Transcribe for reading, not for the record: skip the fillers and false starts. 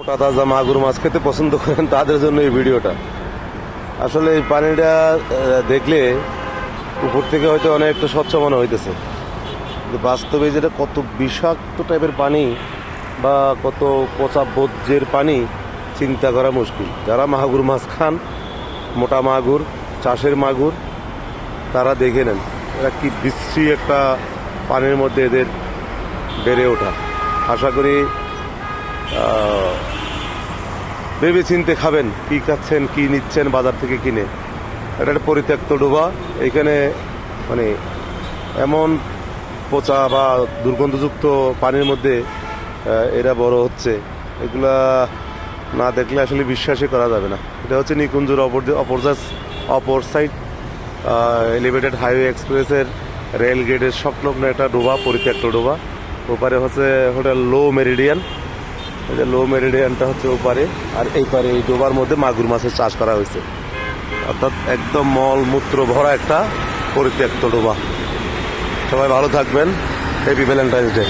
মোটা তাজা মাগুর মাছ খেতে পছন্দ করেন তাদের জন্য এই ভিডিওটা। আসলে এই পানিটা দেখলে উপর থেকে হয়তো অনেক একটু স্বচ্ছ মনে হইতেছে, কিন্তু বাস্তবে যেটা কত বিষাক্ত টাইপের পানি বা কত পচা বজ্রের পানি চিন্তা করা মুশকিল। যারা মাগুর মাছ খান, মোটা মাগুর, চাষের মাগুর, তারা দেখে নেন এরা কি বিশ্রী একটা পানির মধ্যে এদের বেড়ে ওঠা। আশা করি ভেবে চিনতে খাবেন কি খাচ্ছেন, কি নিচ্ছেন বাজার থেকে কিনে। এটা একটা পরিত্যক্ত ডোবা, এখানে মানে এমন পচা বা দুর্গন্ধযুক্ত পানির মধ্যে এরা বড় হচ্ছে, এগুলা না দেখলে আসলে বিশ্বাসই করা যাবে না। এটা হচ্ছে নিকুঞ্জের অপর সাইড এলিভেটেড হাইওয়ে এক্সপ্রেসের রেল গেটের সংলগ্ন একটা ডোবা, পরিত্যক্ত ডোবা। ওপারে হচ্ছে হোটেল লো মেরিডিয়ান, এই যে লো মেরিডিয়ানটা হচ্ছে ওপারে, আর এই পারে এই ডোবার মধ্যে মাগুর মাছের চাষ করা হয়েছে। অর্থাৎ একদম মলমূত্র ভরা একটা পরিত্যক্ত ডোবা। সবাই ভালো থাকবেন, হ্যাপি ভ্যালেন্টাইন্স ডে।